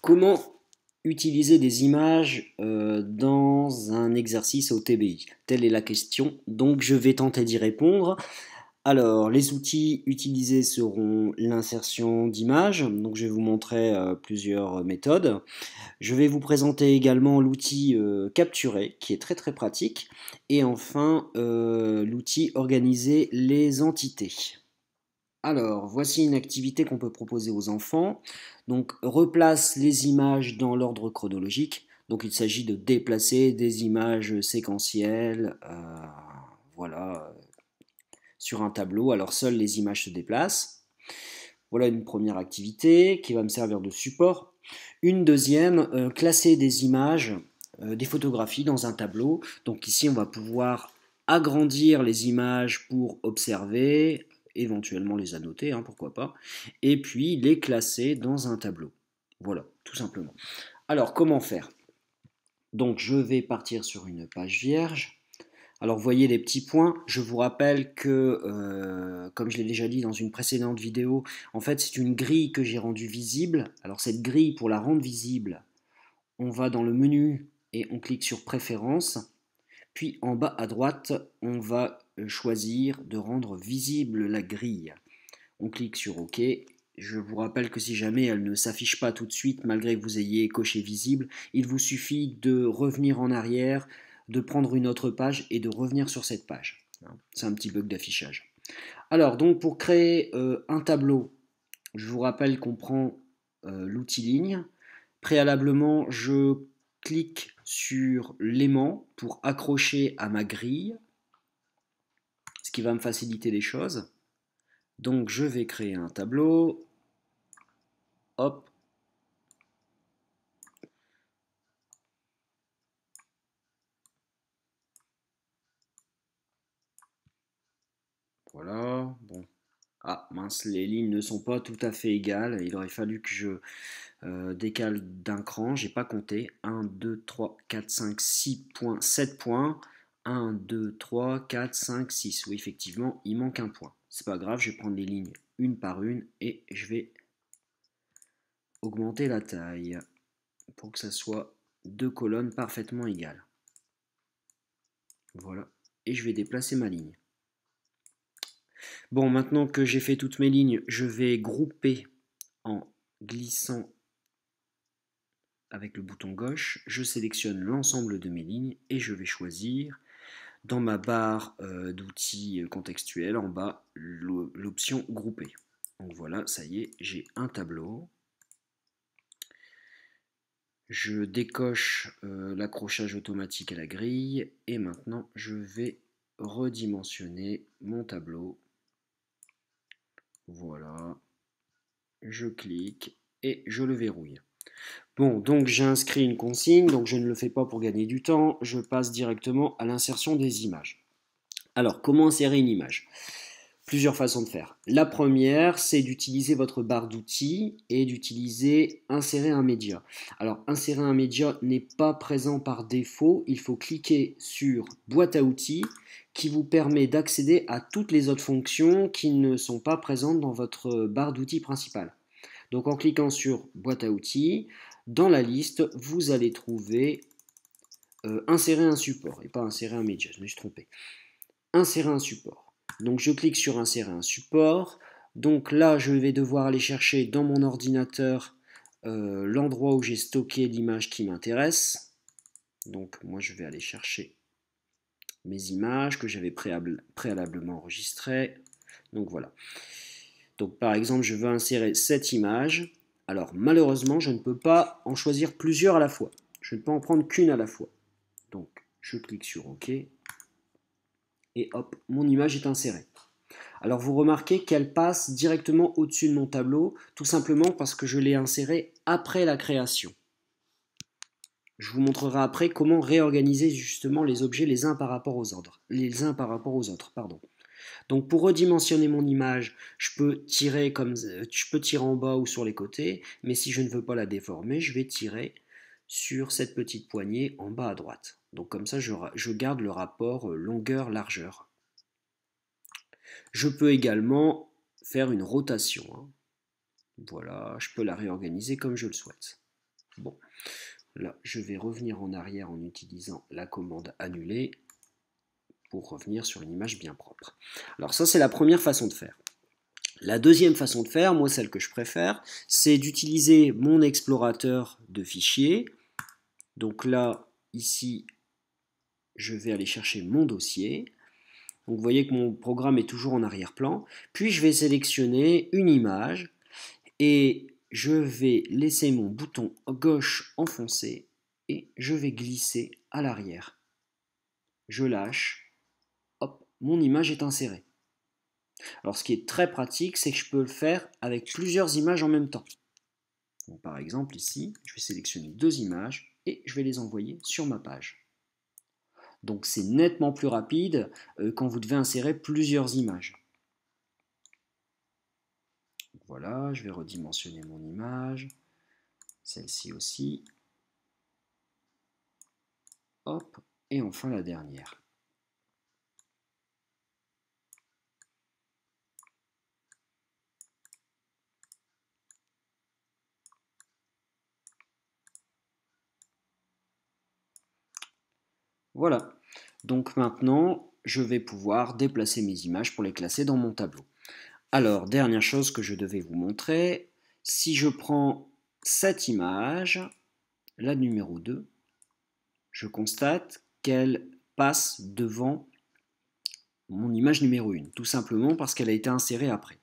Comment utiliser des images dans un exercice au TBI? Telle est la question, donc je vais tenter d'y répondre. Alors, les outils utilisés seront l'insertion d'images, donc je vais vous montrer plusieurs méthodes. Je vais vous présenter également l'outil capturer, qui est très très pratique, et enfin l'outil organiser les entités. Alors, voici une activité qu'on peut proposer aux enfants. Donc, replace les images dans l'ordre chronologique. Donc, il s'agit de déplacer des images séquentielles, voilà, sur un tableau. Alors, seules les images se déplacent. Voilà une première activité qui va me servir de support. Une deuxième, classer des images, des photographies dans un tableau. Donc ici, on va pouvoir agrandir les images pour observer, éventuellement les annoter, hein, pourquoi pas, et puis les classer dans un tableau. Voilà, tout simplement. Alors, comment faire? Donc, je vais partir sur une page vierge. Alors, vous voyez les petits points. Je vous rappelle que, comme je l'ai déjà dit dans une précédente vidéo, en fait, c'est une grille que j'ai rendue visible. Alors, cette grille, pour la rendre visible, on va dans le menu et on clique sur Préférences. Puis, en bas à droite, on va choisir de rendre visible la grille. On clique sur OK. Je vous rappelle que si jamais elle ne s'affiche pas tout de suite, malgré que vous ayez coché visible, il vous suffit de revenir en arrière, de prendre une autre page et de revenir sur cette page. C'est un petit bug d'affichage. Alors, donc pour créer un tableau, je vous rappelle qu'on prend l'outil ligne. Préalablement, je clique sur l'aimant pour accrocher à ma grille, ce qui va me faciliter les choses. Donc je vais créer un tableau. Hop. Voilà. Bon. Ah mince, les lignes ne sont pas tout à fait égales. Il aurait fallu que je décale d'un cran. J'ai pas compté. 1, 2, 3, 4, 5, 6 points, 7 points. 1, 2, 3, 4, 5, 6. Oui, effectivement, il manque un point. C'est pas grave, je vais prendre les lignes une par une et je vais augmenter la taille pour que ça soit deux colonnes parfaitement égales. Voilà. Et je vais déplacer ma ligne. Bon, maintenant que j'ai fait toutes mes lignes, je vais grouper en glissant avec le bouton gauche. Je sélectionne l'ensemble de mes lignes et je vais choisir dans ma barre d'outils contextuels en bas l'option grouper. Donc voilà, ça y est, j'ai un tableau. Je décoche l'accrochage automatique à la grille et maintenant je vais redimensionner mon tableau. Voilà, je clique et je le verrouille. Bon, donc j'ai inscrit une consigne, donc je ne le fais pas pour gagner du temps, je passe directement à l'insertion des images. Alors, comment insérer une image? Plusieurs façons de faire. La première, c'est d'utiliser votre barre d'outils et d'utiliser insérer un média. Alors, insérer un média n'est pas présent par défaut. Il faut cliquer sur boîte à outils qui vous permet d'accéder à toutes les autres fonctions qui ne sont pas présentes dans votre barre d'outils principale. Donc, en cliquant sur boîte à outils, dans la liste, vous allez trouver insérer un support et pas insérer un média. Je me suis trompé. Insérer un support. Donc je clique sur insérer un support. Donc là, je vais devoir aller chercher dans mon ordinateur l'endroit où j'ai stocké l'image qui m'intéresse. Donc moi, je vais aller chercher mes images que j'avais préalablement enregistrées. Donc voilà. Donc par exemple, je veux insérer cette image. Alors malheureusement, je ne peux pas en choisir plusieurs à la fois. Je ne peux en prendre qu'une à la fois. Donc je clique sur OK. Et hop, mon image est insérée. Alors vous remarquez qu'elle passe directement au-dessus de mon tableau, tout simplement parce que je l'ai insérée après la création. Je vous montrerai après comment réorganiser justement les objets les uns par rapport aux autres. Donc pour redimensionner mon image, je peux tirer en bas ou sur les côtés, mais si je ne veux pas la déformer, je vais tirer sur cette petite poignée en bas à droite. Donc comme ça, je garde le rapport longueur-largeur. Je peux également faire une rotation. Voilà, je peux la réorganiser comme je le souhaite. Bon, là, je vais revenir en arrière en utilisant la commande annuler pour revenir sur une image bien propre. Alors ça, c'est la première façon de faire. La deuxième façon de faire, moi celle que je préfère, c'est d'utiliser mon explorateur de fichiers. Donc là, ici, je vais aller chercher mon dossier. Donc vous voyez que mon programme est toujours en arrière-plan. Puis je vais sélectionner une image et je vais laisser mon bouton gauche enfoncé et je vais glisser à l'arrière. Je lâche, hop, mon image est insérée. Alors ce qui est très pratique, c'est que je peux le faire avec plusieurs images en même temps. Donc, par exemple ici, je vais sélectionner 2 images et je vais les envoyer sur ma page. Donc c'est nettement plus rapide quand vous devez insérer plusieurs images. Donc, voilà, je vais redimensionner mon image, celle-ci aussi. Hop, et enfin la dernière. Voilà, donc maintenant, je vais pouvoir déplacer mes images pour les classer dans mon tableau. Alors, dernière chose que je devais vous montrer, si je prends cette image, la numéro 2, je constate qu'elle passe devant mon image numéro 1, tout simplement parce qu'elle a été insérée après.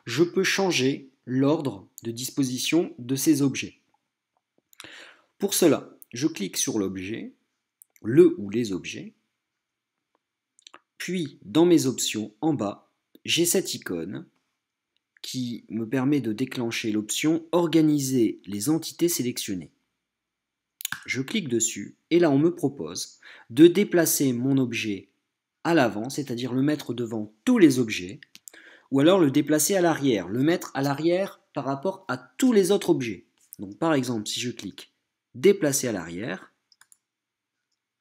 Je peux changer l'ordre de disposition de ces objets. Pour cela, je clique sur l'objet, le ou les objets, puis dans mes options en bas, j'ai cette icône qui me permet de déclencher l'option Organiser les entités sélectionnées. Je clique dessus et là on me propose de déplacer mon objet à l'avant, c'est-à-dire le mettre devant tous les objets, ou alors le déplacer à l'arrière, le mettre à l'arrière par rapport à tous les autres objets. Donc par exemple, si je clique déplacer à l'arrière,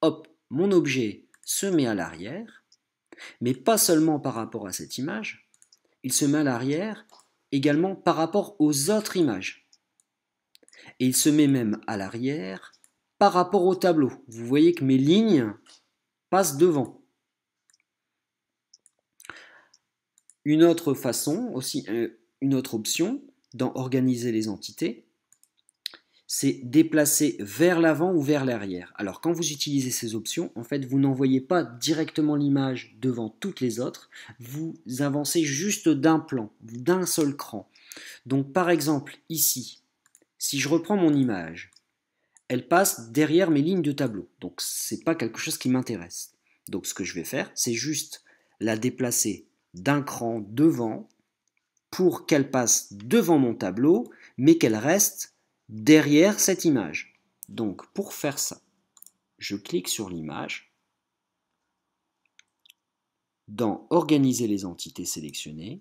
hop, mon objet se met à l'arrière, mais pas seulement par rapport à cette image, il se met à l'arrière également par rapport aux autres images. Et il se met même à l'arrière par rapport au tableau. Vous voyez que mes lignes passent devant. Une autre façon, aussi une autre option dans Organiser les entités, c'est déplacer vers l'avant ou vers l'arrière. Alors quand vous utilisez ces options, en fait, vous n'envoyez pas directement l'image devant toutes les autres, vous avancez juste d'un plan, d'un seul cran. Donc par exemple, ici, si je reprends mon image, elle passe derrière mes lignes de tableau. Donc ce n'est pas quelque chose qui m'intéresse. Donc ce que je vais faire, c'est juste la déplacer d'un cran devant pour qu'elle passe devant mon tableau, mais qu'elle reste derrière cette image. Donc pour faire ça, je clique sur l'image. Dans Organiser les entités sélectionnées,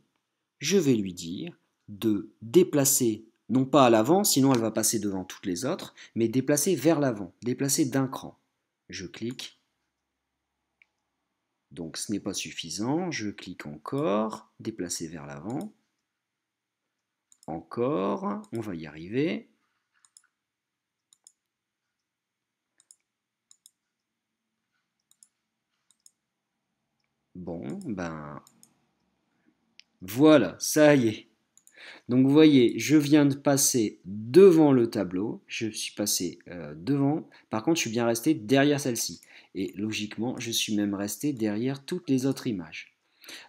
je vais lui dire de déplacer, non pas à l'avant, sinon elle va passer devant toutes les autres, mais déplacer vers l'avant, déplacer d'un cran. Je clique. Donc ce n'est pas suffisant, je clique encore, déplacer vers l'avant. Encore, on va y arriver. Bon, ben voilà, ça y est. Donc vous voyez, je viens de passer devant le tableau, je suis passé devant, par contre je suis bien resté derrière celle-ci. Et logiquement, je suis même resté derrière toutes les autres images.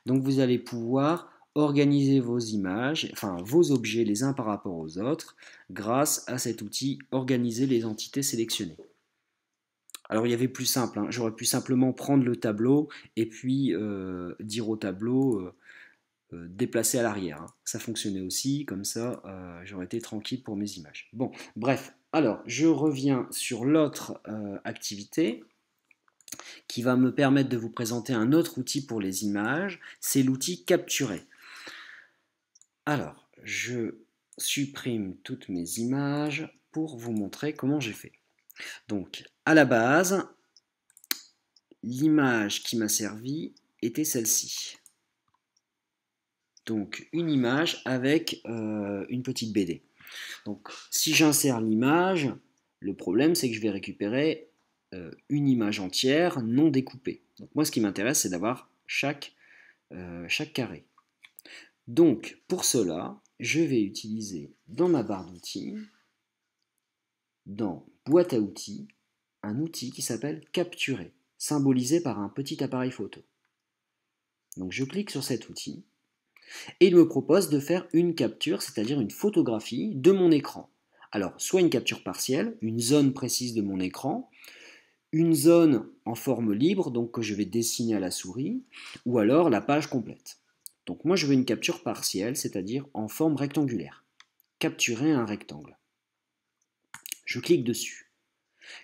Donc vous allez pouvoir organiser vos images, enfin vos objets les uns par rapport aux autres, grâce à cet outil Organiser les entités sélectionnées. Alors il y avait plus simple, hein. J'aurais pu simplement prendre le tableau et puis dire au tableau déplacer à l'arrière, hein. Ça fonctionnait aussi, comme ça j'aurais été tranquille pour mes images. Bon, bref, alors je reviens sur l'autre activité qui va me permettre de vous présenter un autre outil pour les images, c'est l'outil Capturer. Alors, je supprime toutes mes images pour vous montrer comment j'ai fait. Donc, à la base, l'image qui m'a servi était celle-ci. Donc, une image avec une petite BD. Donc si j'insère l'image, le problème c'est que je vais récupérer une image entière non découpée. Donc moi ce qui m'intéresse c'est d'avoir chaque carré. Donc pour cela, je vais utiliser dans ma barre d'outils, dans boîte à outils, un outil qui s'appelle capturer, symbolisé par un petit appareil photo. Donc je clique sur cet outil et il me propose de faire une capture, c'est-à-dire une photographie de mon écran. Alors soit une capture partielle, une zone précise de mon écran, une zone en forme libre, donc que je vais dessiner à la souris, ou alors la page complète. Donc moi je veux une capture partielle, c'est-à-dire en forme rectangulaire. Capturer un rectangle. Je clique dessus.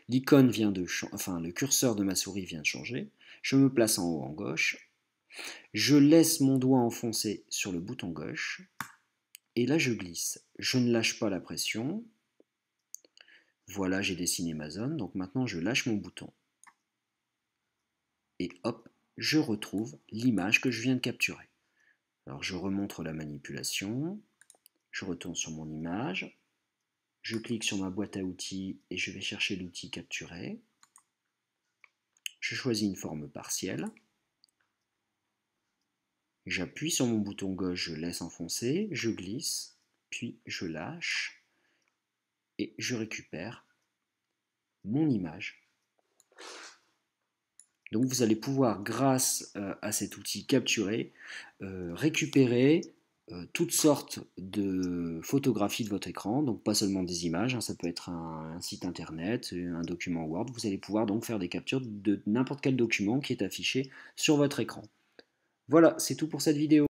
L'icône vient de le curseur de ma souris vient de changer. Je me place en haut en gauche. Je laisse mon doigt enfoncé sur le bouton gauche. Et là je glisse. Je ne lâche pas la pression. Voilà, j'ai dessiné ma zone. Donc maintenant je lâche mon bouton. Et hop, je retrouve l'image que je viens de capturer. Alors je remontre la manipulation. Je retourne sur mon image. Je clique sur ma boîte à outils et je vais chercher l'outil capturer. Je choisis une forme partielle. J'appuie sur mon bouton gauche, je laisse enfoncer, je glisse, puis je lâche et je récupère mon image. Donc vous allez pouvoir, grâce à cet outil capturer, récupérer toutes sortes de photographies de votre écran, donc pas seulement des images, hein, ça peut être un site internet, un document Word, vous allez pouvoir donc faire des captures de n'importe quel document qui est affiché sur votre écran. Voilà, c'est tout pour cette vidéo.